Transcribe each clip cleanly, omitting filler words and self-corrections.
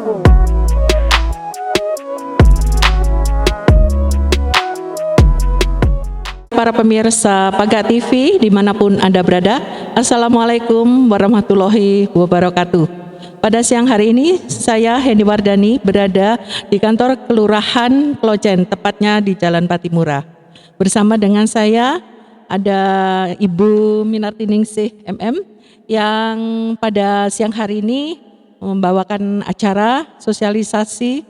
Para pemirsa Paga TV dimanapun Anda berada, Assalamualaikum warahmatullahi wabarakatuh. Pada siang hari ini saya Hendy Wardani berada di kantor Kelurahan Klojen, tepatnya di Jalan Patimura. Bersama dengan saya ada Ibu Minartiningsih MM yang pada siang hari ini membawakan acara sosialisasi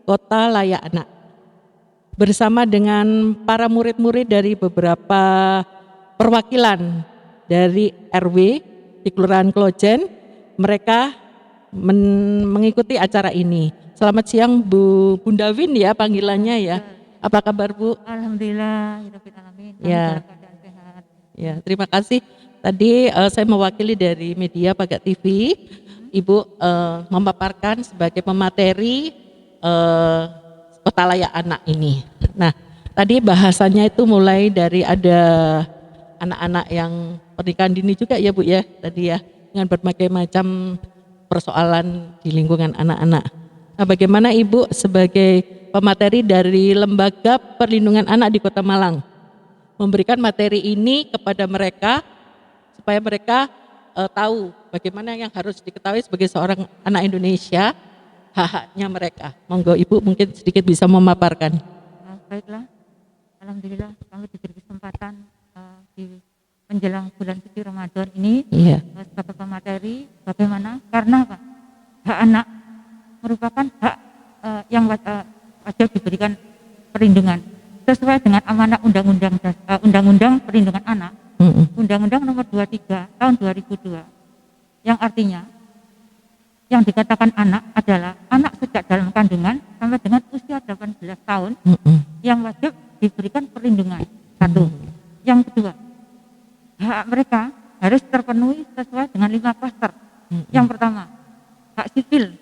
Kota Layak Anak. Bersama dengan para murid-murid dari beberapa perwakilan dari RW di Kelurahan Klojen, mereka mengikuti acara ini. Selamat siang Bu Bunda Win ya panggilannya ya. Apa kabar Bu? Alhamdulillah, Ya. keadaan sehat. Ya, terima kasih. Tadi saya mewakili dari media Paga TV. Ibu memaparkan sebagai pemateri Kota Layak Anak ini. Nah, tadi bahasanya itu mulai dari ada anak-anak yang pernikahan dini juga ya Bu ya, tadi ya, dengan berbagai macam persoalan di lingkungan anak-anak. Nah, bagaimana Ibu sebagai pemateri dari Lembaga Perlindungan Anak di Kota Malang memberikan materi ini kepada mereka supaya mereka tahu bagaimana yang harus diketahui sebagai seorang anak Indonesia, hak-haknya mereka. Monggo Ibu mungkin sedikit bisa memaparkan. Baiklah, alhamdulillah kami diberi kesempatan di menjelang bulan suci Ramadan ini sebagai pemateri bagaimana karena apa? Hak anak merupakan hak yang wajib diberikan perlindungan sesuai dengan amanat Undang-Undang Perlindungan Anak, Undang-Undang Nomor 23 Tahun 2002, yang artinya yang dikatakan anak adalah anak sejak dalam kandungan sampai dengan usia 18 tahun yang wajib diberikan perlindungan. Satu. Yang kedua, hak mereka harus terpenuhi sesuai dengan 5 klaster. Yang pertama, hak sipil,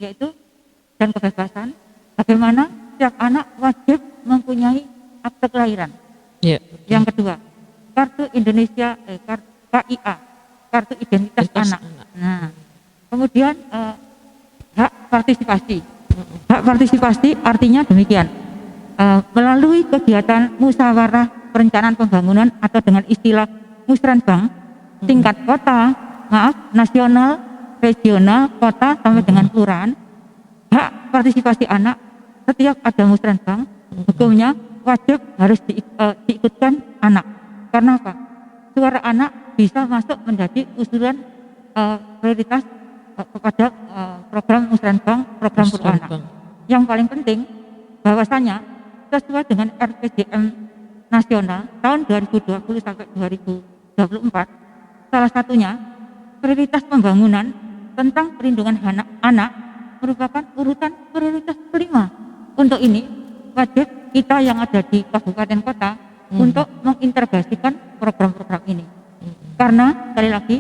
yaitu dan kebebasan, bagaimana setiap anak wajib mempunyai akte kelahiran. Yang kedua, kartu Indonesia, KIA, kartu identitas anak. Nah, kemudian hak partisipasi. Hak partisipasi artinya demikian, melalui kegiatan musyawarah perencanaan pembangunan atau dengan istilah musrenbang tingkat kota, nasional, regional, kota sampai dengan kelurahan. Hak partisipasi anak setiap ada musrenbang hukumnya wajib harus diikutkan anak. Karena apa? Suara anak bisa masuk menjadi usulan prioritas kepada program musrenbang, program anak. Yang paling penting bahwasanya sesuai dengan RPJM nasional tahun 2020 sampai 2024, salah satunya prioritas pembangunan tentang perlindungan anak merupakan urutan prioritas kelima. Untuk ini wajib kita yang ada di kabupaten kota untuk mengintegrasikan program-program ini. Karena sekali lagi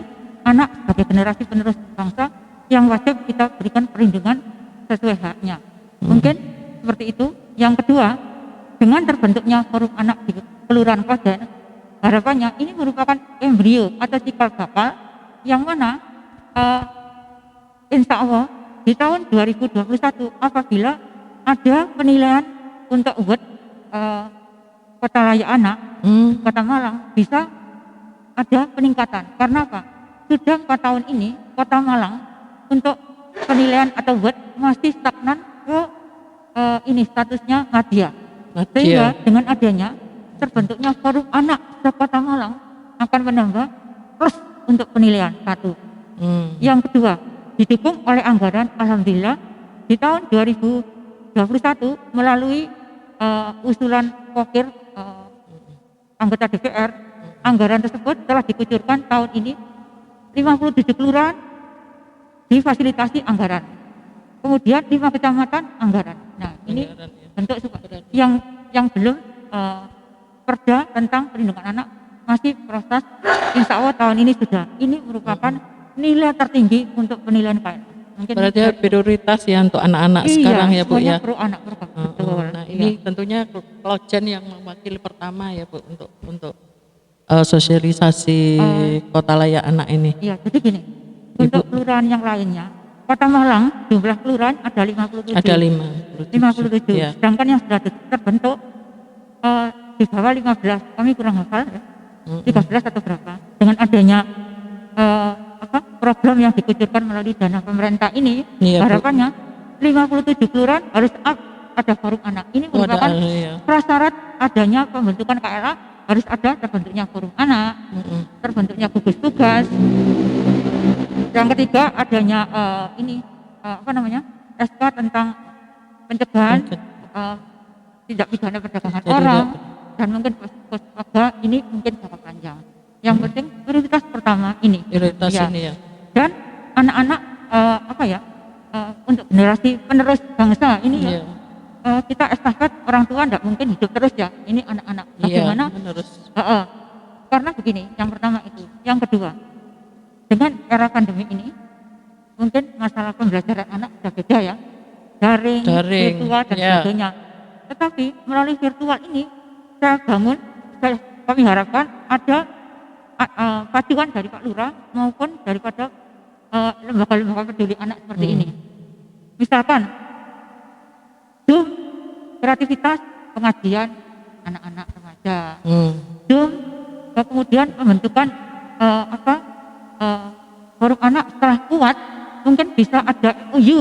anak sebagai generasi penerus bangsa yang wajib kita berikan perlindungan sesuai haknya. Mungkin seperti itu. Yang kedua, dengan terbentuknya forum anak di Kelurahan Klojen, harapannya ini merupakan embrio atau cikal bakal yang mana insya Allah di tahun 2021 apabila ada penilaian untuk UUD Kota Layak Anak Kota Malang bisa ada peningkatan. Karena apa? Sudah 4 tahun ini Kota Malang untuk penilaian atau UUD masih stagnan ke ini statusnya Madya. Sehingga dengan adanya terbentuknya forum anak di Kota Malang akan menambah plus untuk penilaian. Satu. Yang kedua, didukung oleh anggaran alhamdulillah di tahun 2021 melalui usulan Pokir anggota DPR, anggaran tersebut telah dikucurkan tahun ini 57 kelurahan difasilitasi anggaran. Kemudian 5 kecamatan anggaran. Nah, ini bentuk yang belum perda tentang perlindungan anak masih proses. Insya Allah tahun ini sudah. Ini merupakan nilai tertinggi untuk penilaian KLA. Berarti prioritas ya untuk anak-anak sekarang ya Bu ya. Pro anak betul. Nah, ini tentunya Klojen yang mewakili pertama ya Bu untuk sosialisasi Kota Layak Anak ini. Iya, jadi gini. Untuk kelurahan yang lainnya Kota Malang jumlah kelurahan ada 57. Ada 57. 57. Ya. Sedangkan yang sudah terbentuk di bawah 15. Kami kurang hafal ya. 13 atau berapa. Dengan adanya program yang dikucurkan melalui dana pemerintah ini, Iya, Bu. harapannya 57 kelurahan harus ada forum anak. Ini merupakan prasyarat adanya pembentukan KLA, harus ada terbentuknya forum anak, terbentuknya gugus tugas. Yang ketiga adanya SK tentang pencegahan tindak pidana perdagangan orang, dan mungkin post ini mungkin jangka panjang. Yang penting prioritas pertama ini. Prioritas ini ya. Dan anak-anak untuk generasi penerus bangsa ini ya. Kita estafet, orang tua tidak mungkin hidup terus ya. Ini anak-anak. Bagaimana? Karena begini, yang pertama itu. Yang kedua, dengan era pandemi ini, mungkin masalah pembelajaran anak sudah beda ya. Daring, virtual dan sebagainya. Tetapi melalui virtual ini, kami harapkan ada pacuan dari Pak Lurah maupun daripada lembaga-lembaga peduli anak seperti ini. Misalkan Zoom kreativitas pengajian anak-anak remaja, Zoom kemudian pembentukan forum anak setelah kuat, mungkin bisa ada MOU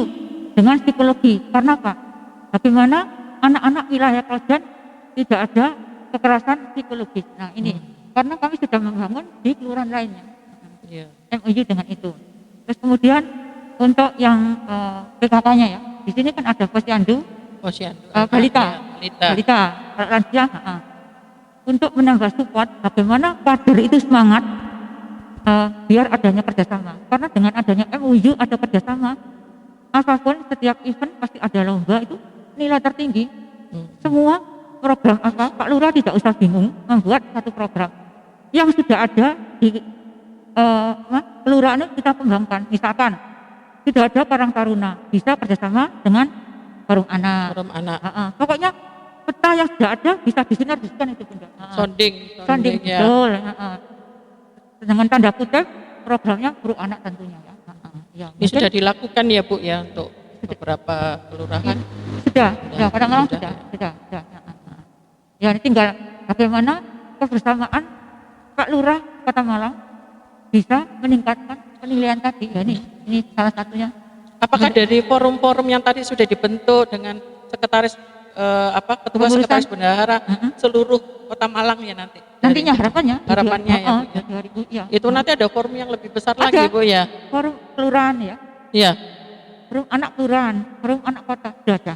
dengan psikologi. Karena apa? Bagaimana anak-anak wilayah Klaten tidak ada kekerasan psikologis. Nah ini karena kami sudah membangun di kelurahan lainnya, MOU dengan itu. Terus kemudian untuk yang PKK-nya ya, di sini kan ada posyandu, balita, lansia, untuk menambah support bagaimana kader itu semangat biar adanya kerjasama. Karena dengan adanya MOU ada kerjasama, apapun setiap event pasti ada lomba itu nilai tertinggi. Semua program Pak Lurah tidak usah bingung membuat satu program yang sudah ada di kelurahan kita kembangkan. Misalkan sudah ada Karang Taruna, bisa kerjasama dengan forum anak. Pokoknya peta yang sudah ada bisa disinergikan itu Bunda. Sounding ya. Betul. Dengan tanda kutip programnya forum anak tentunya ya. Ini sudah dilakukan ya Bu ya untuk beberapa kelurahan. Sudah. Kadang-kadang sudah. Ya ini tinggal bagaimana kebersamaan Pak Lurah Kota Malang bisa meningkatkan penilaian tadi. Ya ini salah satunya. Apakah dari forum-forum yang tadi sudah dibentuk dengan sekretaris ketua sekretaris bendahara seluruh Kota Malang ya nanti? Nantinya harapannya ya. Itu nanti ada forum yang lebih besar lagi Bu ya. Forum kelurahan ya. Iya. Forum anak kelurahan, forum anak kota sudah ada.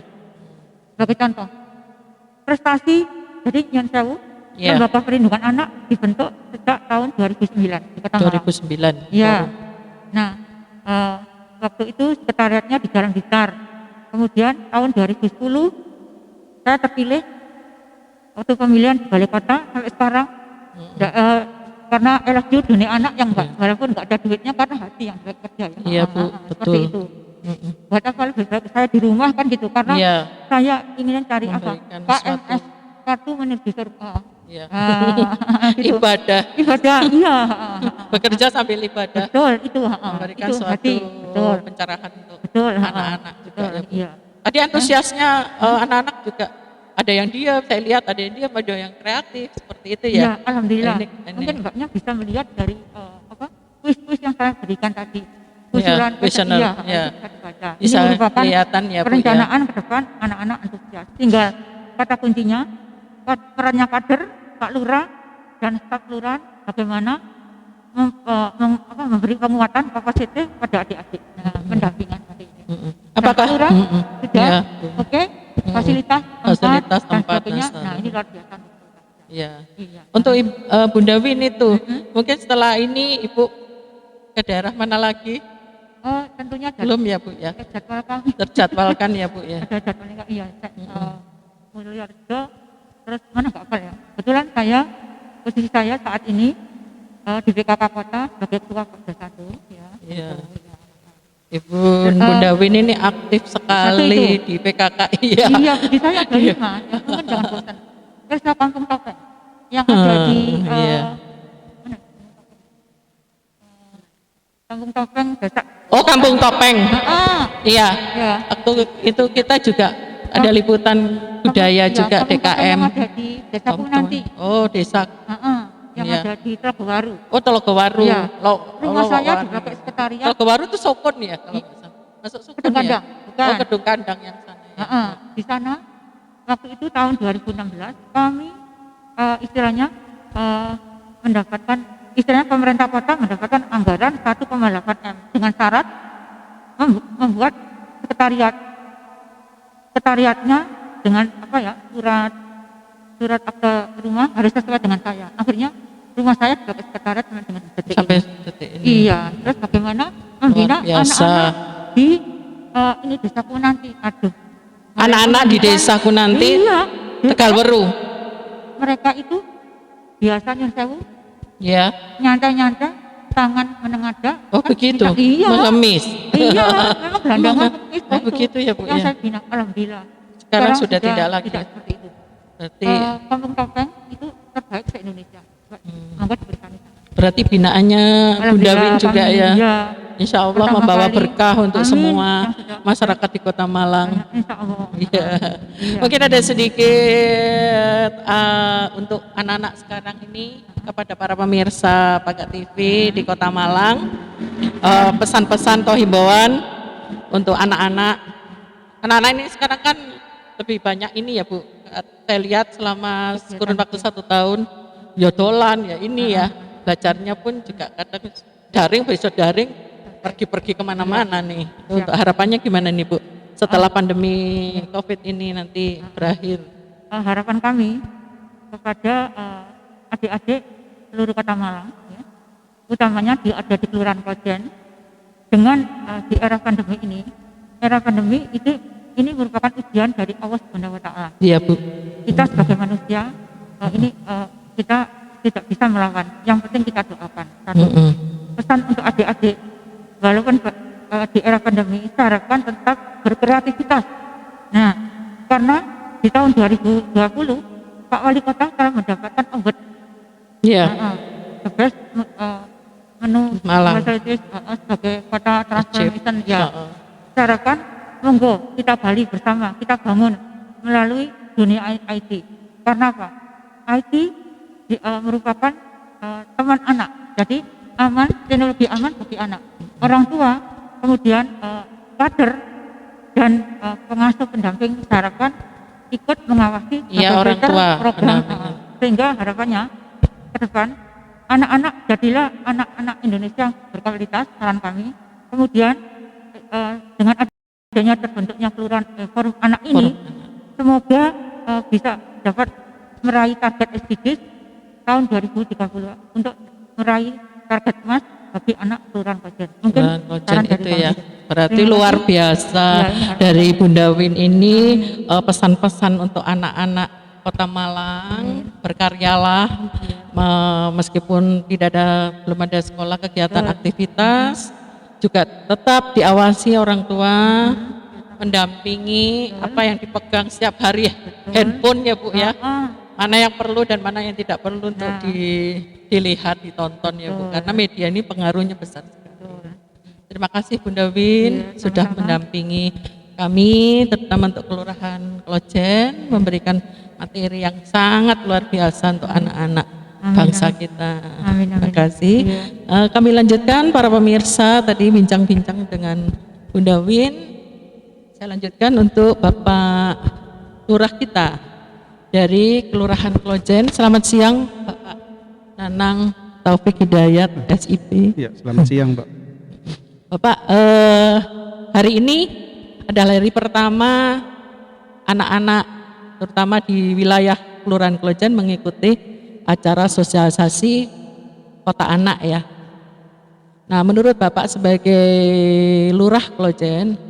Sebagai contoh, prestasi jadi Nyon Sewu, Lembaga Perlindungan Anak dibentuk sejak tahun 2009 di Kota Malang. 2009. Iya. Nah, waktu itu sekretariatnya di Jalan Blitar. Kemudian tahun 2010 saya terpilih waktu pemilihan di Balai Kota sampai sekarang. Karena LSU dunia anak yang walaupun nggak ada duitnya karena hati yang bekerja ya. Iya Bu, betul. Seperti itu. Buat apa lebih baik saya di rumah kan gitu karena saya ingin cari KMS kartu menuju surga. Gitu. Ibadah iya. Bekerja sambil ibadah. Betul itu. Memberikan itu suatu hati. pencerahan untuk betul. anak-anak juga ya Bu. Iya. Tadi antusiasnya anak-anak juga ada yang diam, saya lihat ada yang diam, ada yang kreatif seperti itu ya. Iya, alhamdulillah. Ini. Mungkin Mbaknya bisa melihat dari kuis-kuis yang saya berikan tadi. Kuisioner, bisa merupakan kelihatan ya Bu, perencanaan ke depan anak-anak antusias. Tinggal kata kuncinya perannya kader, Pak Lurah dan staf kelurahan bagaimana memberi penguatan kapasitas pada adik-adik pendampingan tadi ini. Apakah Lurah sudah oke? Fasilitas tempat dan sebagainya. Nah ini luar biasa. Iya. Untuk Bunda Win itu, mungkin setelah ini Ibu ke daerah mana lagi? Tentunya belum ya Bu ya. Terjadwalkan ya Bu ya. Ada jadwalnya iya. Mulyorejo, terus mana nggak apa ya. Kebetulan posisi saya saat ini di PKK Kota sebagai ketua Kopda 1 ya. Iya. Ibu Bunda Win ini aktif sekali di PKK. Iya, bagi saya ada 5, ya mungkin jangan bosan. Terus Kampung Topeng yang ada di Kampung Topeng Desa Oh, Kampung Topeng. Iya. Ya. Waktu itu kita juga ada liputan budaya juga DKM. Yang ada di Desaku nanti. Oh, desa. Yang Iya. ada di Telagowaru. Oh, Telagowaru. Iya. Rumah saya dipakai sekretariat. Telagowaru itu Sokon ya kalau nggak salah. Masuk Sokon Kedung Kandang. ya? Bukan. Oh, Kedung Kandang yang sana. Ya. Di sana waktu itu tahun 2016 kami istilahnya mendapatkan, istilahnya pemerintah kota mendapatkan anggaran 1,8 M dengan syarat membuat sekretariatnya dengan apa ya, surat akte rumah harus sesuai dengan saya. Akhirnya rumah saya sebagai sekretariat dengan detik Sampai ini. detik ini. Iya, terus bagaimana membina anak-anak di ini Desaku nanti. Aduh. Anak-anak di Desaku nanti. Iya. Tegalweru. Mereka itu biasanya sewu. Ya. Nyantai-nyantai, tangan menengadah. Oh, kan begitu. Iya. Mengemis. Iya, memang gelandangan mengemis. Oh, begitu ya, Bu, Yang ya. saya bina, alhamdulillah. Sekarang sudah tidak lagi. Tidak seperti itu. Berarti Kampung Topeng itu terbaik se Indonesia. Monggo diberikan. berarti binaannya Bunda Win juga ya. Iya. Insya Allah Pertama membawa kali. berkah untuk Amin. semua Yang sudah. masyarakat di Kota Malang. Insya Allah. Iya. Iya. Mungkin ada sedikit untuk anak-anak sekarang ini kepada para pemirsa Pagat TV di Kota Malang, pesan-pesan atau himbauan untuk anak-anak. Anak-anak ini sekarang kan lebih banyak ini ya, Bu. Saya lihat selama kurun waktu 1 tahun, jodolan ya ini ya. Belajarnya pun juga kadang daring, besok daring, pergi-pergi kemana-mana nih. Untuk harapannya gimana nih, Bu? Setelah pandemi COVID ini nanti berakhir. Harapan kami kepada adik-adik seluruh Kota Malang, ya, utamanya ada di Kelurahan Klojen, dengan di era pandemi ini. Era pandemi itu ini merupakan ujian dari Allah Subhanahu wa Ta'ala. Iya, Bu. Kita sebagai manusia kita tidak bisa melawan. Yang penting kita doakan. Satu. Pesan untuk adik-adik, walaupun di era pandemi, saya harapkan tetap berkreativitas. Nah, karena di tahun 2020 Pak Wali Kota telah mendapatkan award. Iya. The best menu Malang. facilities sebagai kota transformation. Ya, saya harapkan monggo kita balik bersama, kita bangun melalui dunia IT. Karena apa? IT merupakan teman anak. Jadi aman, teknologi aman bagi anak. Orang tua, kemudian kader dan pengasuh pendamping diharapkan ikut mengawasi orang tua program, sehingga harapannya ke depan anak-anak jadilah anak-anak Indonesia yang berkualitas, saran kami. Kemudian dengan adanya terbentuknya kelurahan forum anak ini, semoga bisa dapat meraih target SDGs tahun 2030 untuk meraih target emas bagi anak kelurahan Klojen. Mungkin saran itu dari ya. kami. Berarti luar biasa dari Bunda Win ini pesan-pesan untuk anak-anak Kota Malang, berkaryalah meskipun belum ada sekolah, kegiatan aktivitas juga tetap diawasi orang tua, mendampingi apa yang dipegang setiap hari ya, handphone ya, Bu ya. Mana yang perlu dan mana yang tidak perlu untuk dilihat, ditonton ya, Bu, karena media ini pengaruhnya besar sekali. Terima kasih Bunda Win sudah mendampingi kami, terutama untuk Kelurahan Klojen, memberikan materi yang sangat luar biasa untuk anak-anak bangsa kita. Terima kasih. Kami lanjutkan para pemirsa, tadi bincang-bincang dengan Bunda Win. Saya lanjutkan untuk Bapak Lurah kita dari Kelurahan Klojen. Selamat siang Bapak Nanang Taufik Hidayat SIP. Ya, selamat siang Mbak. Bapak, hari ini adalah hari pertama anak-anak terutama di wilayah Kelurahan Klojen mengikuti acara sosialisasi Kota Anak ya. Nah, menurut Bapak sebagai Lurah Klojen,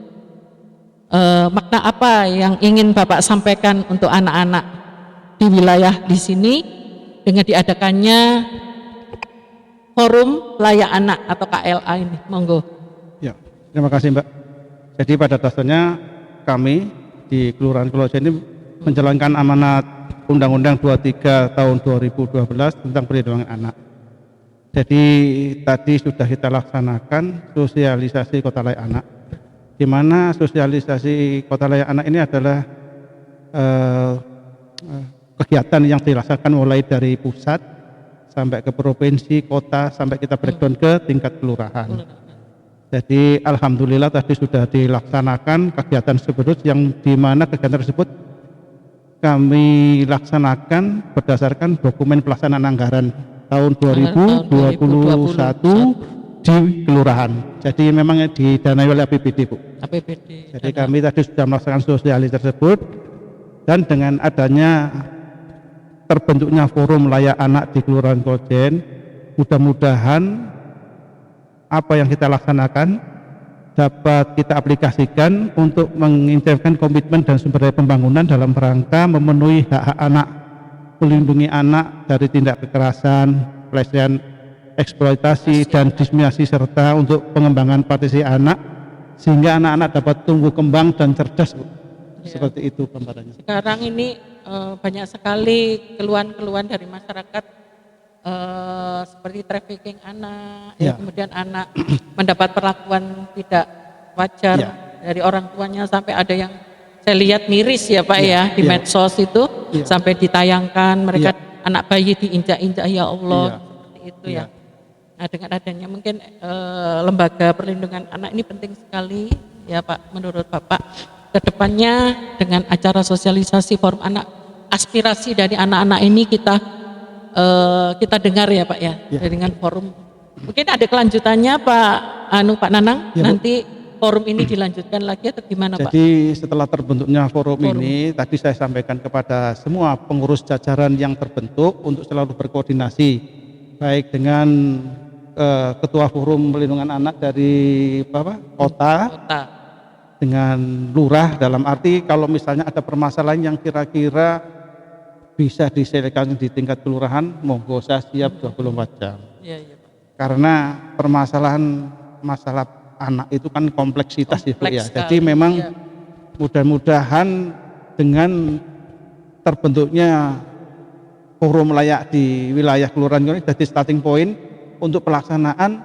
makna apa yang ingin Bapak sampaikan untuk anak-anak di wilayah di sini dengan diadakannya Forum Layak Anak atau KLA ini? Monggo. Ya, terima kasih Mbak. Jadi pada dasarnya kami di Kelurahan Klojen ini menjalankan amanat Undang-Undang 23 tahun 2012 tentang perlindungan anak. Jadi tadi sudah kita laksanakan sosialisasi kota layak anak, di mana sosialisasi kota layak anak ini adalah kegiatan yang dilaksanakan mulai dari pusat sampai ke provinsi, kota, sampai kita breakdown ke tingkat kelurahan. Jadi alhamdulillah tadi sudah dilaksanakan kegiatan tersebut, yang di mana kegiatan tersebut kami laksanakan berdasarkan dokumen pelaksanaan anggaran tahun 2021 di kelurahan. Jadi memang didanai oleh APBD, Bu. APBD. Jadi kami tadi sudah melaksanakan sosialisasi tersebut, dan dengan adanya terbentuknya forum layak anak di Kelurahan Klojen, mudah-mudahan apa yang kita laksanakan dapat kita aplikasikan untuk mengintensifkan komitmen dan sumber daya pembangunan dalam rangka memenuhi hak-hak anak, melindungi anak dari tindak kekerasan, pelecehan, eksploitasi, dan diskriminasi, serta untuk pengembangan partisipasi anak sehingga anak-anak dapat tumbuh kembang dan cerdas, Bu. Ya. Seperti itu gambarannya. Sekarang ini banyak sekali keluhan-keluhan dari masyarakat seperti trafficking anak, Ya. kemudian anak mendapat perlakuan tidak wajar Ya. dari orang tuanya, sampai ada yang saya lihat miris ya Pak Ya, di ya. medsos itu, Ya. sampai ditayangkan mereka Ya. anak bayi diinjak-injak, ya Allah, Ya. seperti itu Ya. ya. Nah, dengan adanya mungkin lembaga perlindungan anak ini penting sekali ya Pak, menurut Bapak kedepannya dengan acara sosialisasi forum anak, aspirasi dari anak-anak ini kita dengar ya Pak ya, Ya. dengan forum. Mungkin ada kelanjutannya Pak Nanang, Ya, Bu. nanti forum ini dilanjutkan lagi atau gimana Pak? Jadi setelah terbentuknya forum ini, tadi saya sampaikan kepada semua pengurus jajaran yang terbentuk untuk selalu berkoordinasi, baik dengan Ketua Forum Perlindungan Anak dari kota, dengan lurah, dalam arti kalau misalnya ada permasalahan yang kira-kira bisa diselesaikan di tingkat kelurahan, monggo saya siap 24 jam. Iya, iya, Pak. Karena masalah anak itu kan kompleksitas ya, Bu, ya. Kompleks Jadi sekali, memang iya. mudah-mudahan dengan terbentuknya forum layak di wilayah kelurahan ini jadi starting point untuk pelaksanaan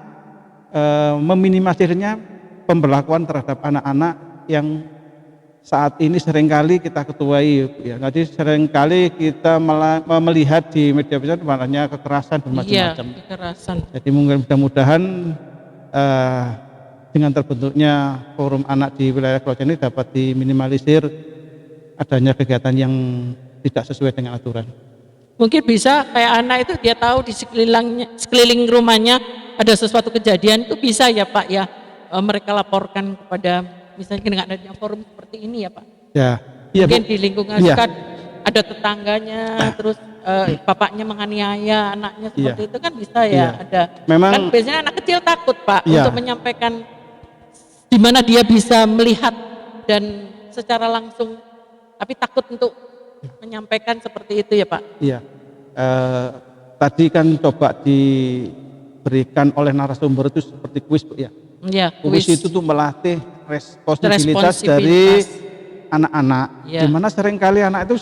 meminimalisirnya pemberlakuan terhadap anak-anak yang saat ini seringkali kita ketuai ya. Jadi seringkali kita melihat di media sosial adanya kekerasan dan macam-macam. Iya, kekerasan. Jadi mudah-mudahan dengan terbentuknya forum anak di wilayah Klojen ini dapat diminimalisir adanya kegiatan yang tidak sesuai dengan aturan. Mungkin bisa kayak anak itu dia tahu di sekeliling rumahnya ada sesuatu kejadian, itu bisa ya Pak ya, mereka laporkan kepada misalnya dengan adanya forum seperti ini ya Pak. Ya, iya, Mungkin Bu. di lingkungan Iya. suka ada tetangganya, terus bapaknya menganiaya anaknya seperti itu kan bisa ya. Iya. Ada. Memang Kan biasanya anak kecil takut Pak Iya. untuk menyampaikan, di mana dia bisa melihat dan secara langsung, tapi takut untuk menyampaikan seperti itu ya Pak. iya. Tadi kan coba diberikan oleh narasumber itu seperti kuis, Bu, ya. Ya, Kuis itu tuh melatih responsibilitas dari anak-anak, Ya. di mana seringkali anak itu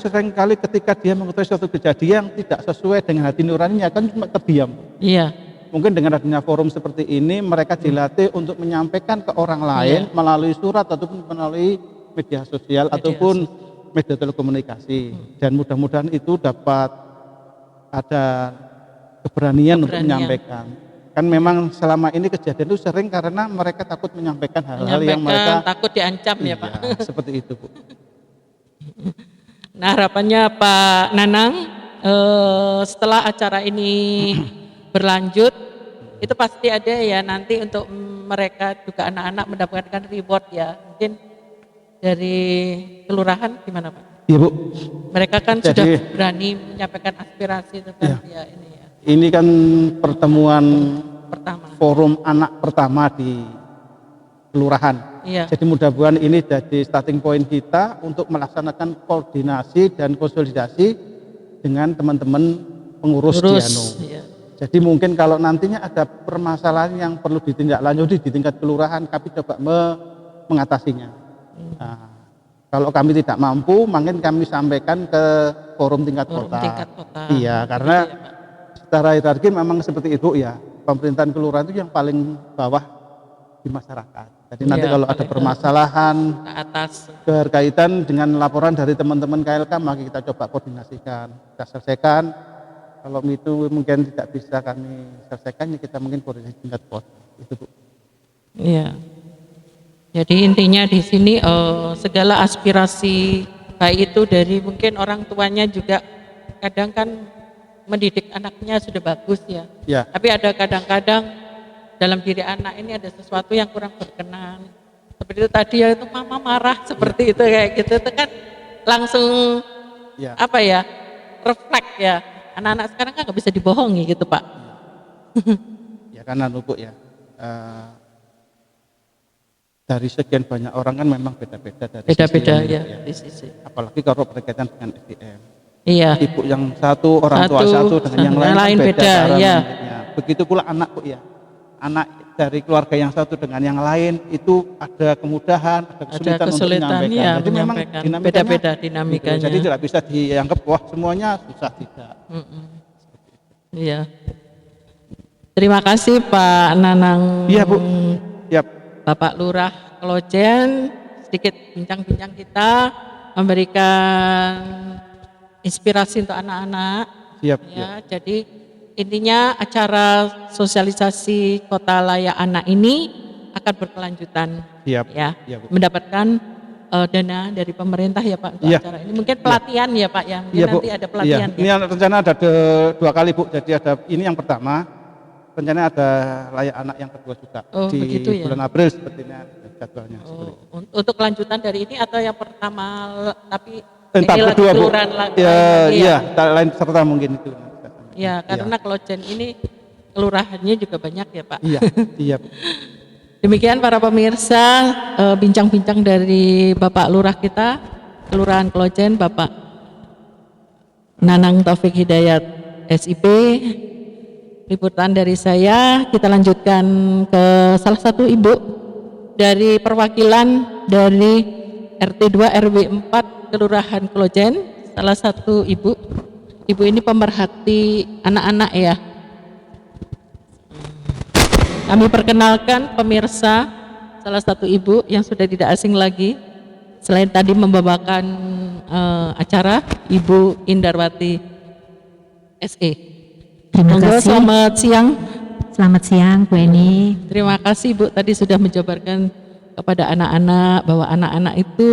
ketika dia mengetahui suatu kejadian yang tidak sesuai dengan hati nuraninya kan cuma terdiam. Iya. Mungkin dengan adanya forum seperti ini mereka dilatih untuk menyampaikan ke orang lain melalui surat ataupun melalui media sosial ataupun media telekomunikasi, dan mudah-mudahan itu dapat ada keberanian untuk menyampaikan. Kan memang selama ini kejadian itu sering karena mereka takut menyampaikan hal-hal yang mereka takut diancam ya Pak. Seperti itu, Bu. Nah, harapannya Pak Nanang setelah acara ini berlanjut, itu pasti ada ya nanti untuk mereka juga anak-anak mendapatkan reward ya. Mungkin dari kelurahan gimana Pak? Iya, Bu. Mereka kan Jadi, sudah berani menyampaikan aspirasi tentang ya ini ya. Ini kan pertemuan Pertama. forum anak pertama di kelurahan. Iya. Jadi mudah-mudahan ini jadi starting point kita untuk melaksanakan koordinasi dan konsolidasi dengan teman-teman pengurus di Anu. Iya. Jadi mungkin kalau nantinya ada permasalahan yang perlu ditindaklanjuti di tingkat kelurahan, kami coba mengatasinya. Nah, kalau kami tidak mampu, mungkin kami sampaikan ke forum tingkat kota. Tingkat kota. Iya, karena secara hierarki memang seperti itu ya. pemerintahan kelurahan itu yang paling bawah di masyarakat. Jadi nanti Iya, kalau ada paling permasalahan ke atas. berkaitan dengan laporan dari teman-teman KLK, maka kita coba koordinasikan, kita selesaikan. Kalau itu mungkin tidak bisa kami selesaikan, ya kita mungkin koordinasi tingkat pos. Itu Bu. Iya. Jadi intinya di sini segala aspirasi baik itu dari mungkin orang tuanya juga kadang kan mendidik anaknya sudah bagus ya. Ya, Tapi ada kadang-kadang dalam diri anak ini ada sesuatu yang kurang berkenan. Seperti itu tadi ya, itu mama marah seperti itu kayak gitu itu kan langsung ya, apa ya, refleks ya. Anak-anak sekarang kan nggak bisa dibohongi gitu Pak. ya karena Bu ya. Dari sekian banyak orang kan memang beda-beda dari Beda-beda sisi ya ini, di sisi. Apalagi kalau berkaitan dengan SDM. Iya. Ibu yang satu, orang tua satu dengan yang lain, kan beda, cara ya. mendidiknya. Begitu pula anak Bu ya. Anak dari keluarga yang satu dengan yang lain itu ada kemudahan, ada kesulitan, untuk menyampaikan. Ya, Jadi memang menyampaikan. dinamikanya Beda-beda gitu. dinamikanya. Jadi tidak bisa dianggap wah semuanya susah, tidak. Iya. Terima kasih Pak Nanang. Iya Bu. Siap. Bapak Lurah Klojen, sedikit bincang-bincang kita memberikan inspirasi untuk anak-anak. Siap. Ya, jadi intinya acara sosialisasi Kota Layak Anak ini akan berkelanjutan. Siap. Ya, Iya, Bu. mendapatkan dana dari pemerintah ya Pak untuk Iya. acara ini. Mungkin pelatihan ya Pak ya. Mungkin Iya Bu. nanti ada pelatihan. Iya. Ini rencana ada dua kali Bu. Jadi ada ini yang pertama. Rencana ada layak anak yang kedua juga Oh, di begitu ya? bulan April sepertinya jadwalnya. Untuk kelanjutan dari ini atau yang pertama tapi Tahap ini lagi kedua Bu. kelurahan lagi Ya, lagi iya, lain serta mungkin itu. Ya, karena Klojen ini kelurahannya juga banyak ya Pak. Iya, iya. Demikian para pemirsa bincang-bincang dari Bapak Lurah kita, Kelurahan Klojen, Bapak Nanang Taufik Hidayat SIP. Liputan dari saya, kita lanjutkan ke salah satu ibu dari perwakilan dari RT 2 RW 4 Kelurahan Klojen, salah satu ibu. Ibu ini pemerhati anak-anak ya. Kami perkenalkan pemirsa, salah satu ibu yang sudah tidak asing lagi, selain tadi membawakan acara, Ibu Indarwati SE. Terima Monggo, kasih. selamat siang. Selamat siang Bu Eni. Terima kasih Bu tadi sudah menjabarkan kepada anak-anak bahwa anak-anak itu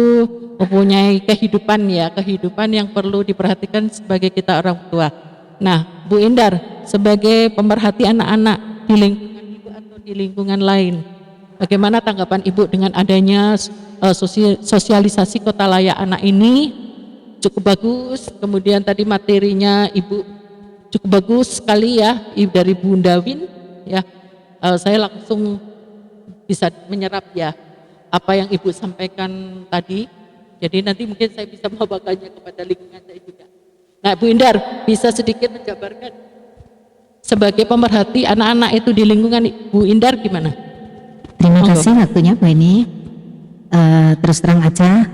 mempunyai kehidupan ya, kehidupan yang perlu diperhatikan sebagai kita orang tua. Nah, Bu Indar sebagai pemerhati anak-anak di lingkungan Ibu atau di lingkungan lain, bagaimana tanggapan Ibu dengan adanya sosialisasi Kota Layak Anak ini? Cukup bagus, kemudian tadi materinya Ibu cukup bagus sekali ya dari Bunda Win ya. Saya langsung bisa menyerap ya apa yang Ibu sampaikan tadi. Jadi nanti mungkin saya bisa membawakannya kepada lingkungan saya juga. Nah Bu Indar bisa sedikit menjabarkan sebagai pemerhati anak-anak itu di lingkungan Bu Indar gimana? Terima Monggo. kasih waktunya Bu Eni. Terus terang aja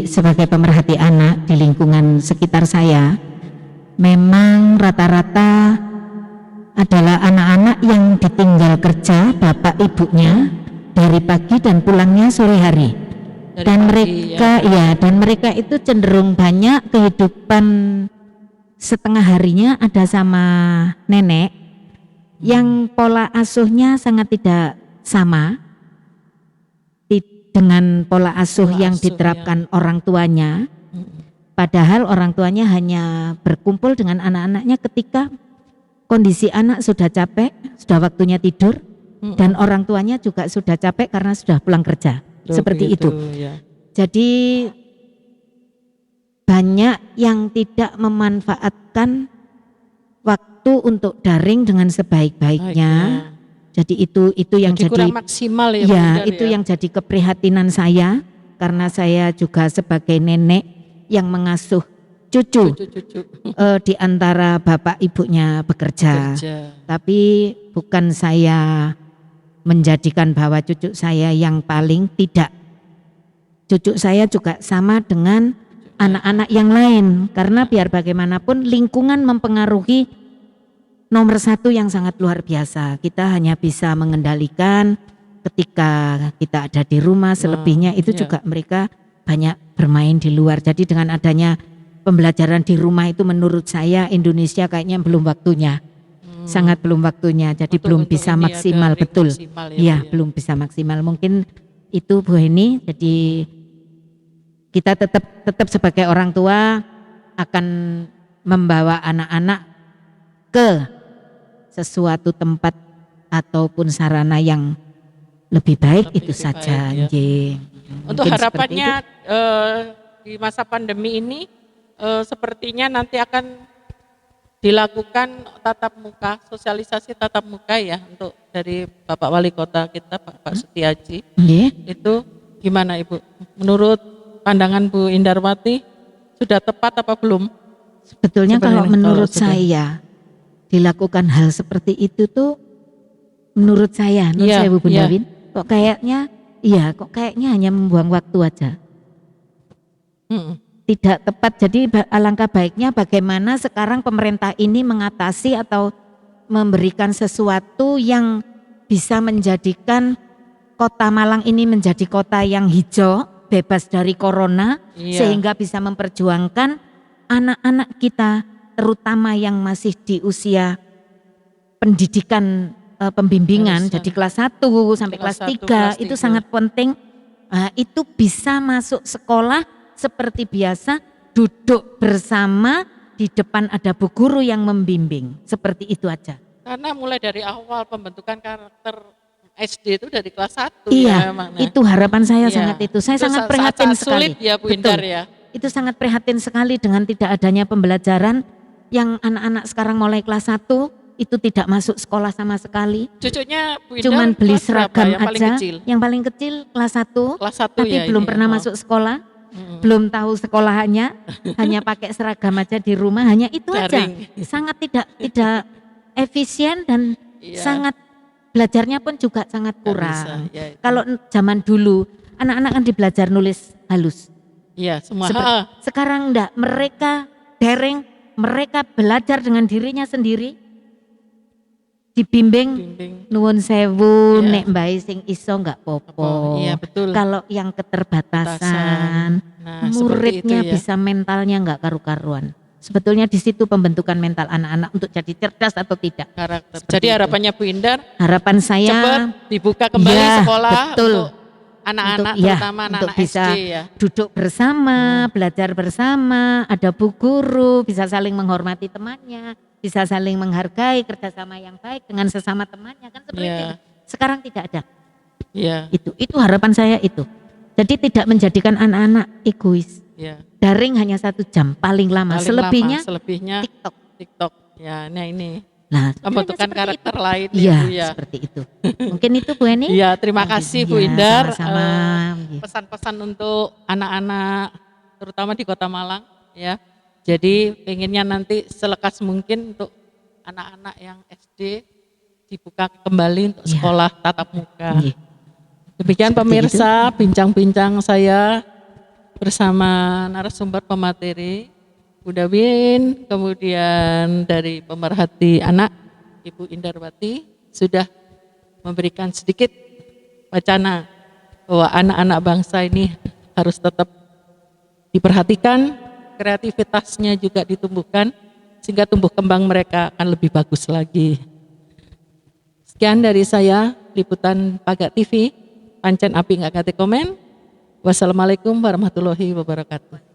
sebagai pemerhati anak di lingkungan sekitar saya, memang rata-rata adalah anak-anak yang ditinggal kerja bapak ibunya dari pagi dan pulangnya sore hari. Dari Dan pagi, mereka dan mereka itu cenderung banyak kehidupan setengah harinya ada sama nenek yang pola asuhnya sangat tidak sama dengan pola asuh Pola yang asuh, diterapkan orang tuanya. Padahal orang tuanya hanya berkumpul dengan anak-anaknya ketika kondisi anak sudah capek, sudah waktunya tidur, dan orang tuanya juga sudah capek karena sudah pulang kerja. Seperti itu. Ya. Jadi banyak yang tidak memanfaatkan waktu untuk daring dengan sebaik-baiknya. Jadi itu yang Jadi jadi kurang maksimal ya, Bu ya Indar, itu ya. yang jadi keprihatinan saya karena saya juga sebagai nenek yang mengasuh cucu Cucu-cucu di antara bapak ibunya bekerja. kerja. Tapi bukan saya menjadikan bahwa cucu saya yang paling, tidak. Cucu saya juga sama dengan anak-anak yang lain karena biar bagaimanapun lingkungan mempengaruhi nomor satu yang sangat luar biasa. Kita hanya bisa mengendalikan ketika kita ada di rumah, selebihnya itu juga mereka banyak bermain di luar. Jadi dengan adanya pembelajaran di rumah itu menurut saya Indonesia kayaknya belum waktunya. Sangat belum waktunya. Jadi belum bisa maksimal, betul. Iya, belum bisa maksimal. Mungkin itu Bu Heni. Jadi kita tetap sebagai orang tua akan membawa anak-anak ke sesuatu tempat ataupun sarana yang lebih baik itu saja. Baik, ya. Untuk Mungkin harapannya di masa pandemi ini sepertinya nanti akan dilakukan tatap muka, sosialisasi tatap muka ya untuk dari Bapak Wali Kota kita Pak Setiaji. Itu gimana Ibu? Menurut pandangan Bu Indarwati sudah tepat apa belum? Sebetulnya kalau menurut saya dilakukan hal seperti itu tuh menurut saya, Bu Bunda Win, kok kayaknya hanya membuang waktu aja. Tidak tepat. Jadi alangkah baiknya bagaimana sekarang pemerintah ini mengatasi atau memberikan sesuatu yang bisa menjadikan Kota Malang ini menjadi kota yang hijau, bebas dari corona, sehingga bisa memperjuangkan anak-anak kita terutama yang masih di usia pendidikan pembimbingan, jadi kelas 1 sampai kelas 3 itu sangat penting. Itu bisa masuk sekolah seperti biasa, duduk bersama, di depan ada bu guru yang membimbing, seperti itu aja. Karena mulai dari awal pembentukan karakter SD itu dari kelas 1 ya memang. Itu harapan saya sangat itu. Saya sangat prihatin sekali. Sulit ya Bu Indar ya. Itu sangat prihatin sekali dengan tidak adanya pembelajaran yang anak-anak sekarang mulai kelas 1 itu tidak masuk sekolah sama sekali. Cucunya Bu Indar cuman beli seragam yang paling aja. Kecil? Yang paling kecil kelas 1. Kelas 1 tapi ya, belum pernah masuk sekolah. Belum tahu sekolahannya, hanya pakai seragam aja di rumah, hanya itu Daring. aja. Sangat tidak efisien dan sangat belajarnya pun juga sangat kurang. Kalau zaman dulu anak-anak kan belajar nulis halus. Iya, semua. Sekarang enggak, mereka daring, mereka belajar dengan dirinya sendiri. Dibimbing nuwun sewu, nek mbae sing iso enggak popo. Iya, betul. Kalau yang keterbatasan, muridnya bisa mentalnya enggak karu-karuan. Sebetulnya di situ pembentukan mental anak-anak untuk jadi cerdas atau tidak. Jadi harapannya Bu Indar, harapan saya cepat dibuka kembali sekolah untuk anak-anak, terutama untuk anak-anak bisa SD ya. Duduk bersama, belajar bersama, ada bu guru, bisa saling menghormati temannya, bisa saling menghargai, kerjasama yang baik dengan sesama temannya, kan seperti itu. Sekarang tidak ada. Itu harapan saya itu. Jadi tidak menjadikan anak-anak egois. Daring hanya 1 jam paling lama, selebihnya TikTok. Ya, nah ini. Nah, pembentukan karakter itu. Lain ya, Bu ya. Seperti itu. Mungkin itu Bu Eni. Iya, terima kasih Bu Indar. Sama-sama. Pesan-pesan untuk anak-anak terutama di Kota Malang ya. Jadi pengennya nanti selekas mungkin untuk anak-anak yang SD dibuka kembali untuk sekolah tatap muka. Demikian pemirsa, bincang-bincang saya bersama narasumber pemateri Bu Dawin, kemudian dari pemerhati anak Ibu Indarwati sudah memberikan sedikit wacana bahwa anak-anak bangsa ini harus tetap diperhatikan, kreativitasnya juga ditumbuhkan sehingga tumbuh kembang mereka akan lebih bagus lagi. Sekian dari saya, liputan Paga TV, pancen api nggak kate komen. Wassalamualaikum warahmatullahi wabarakatuh.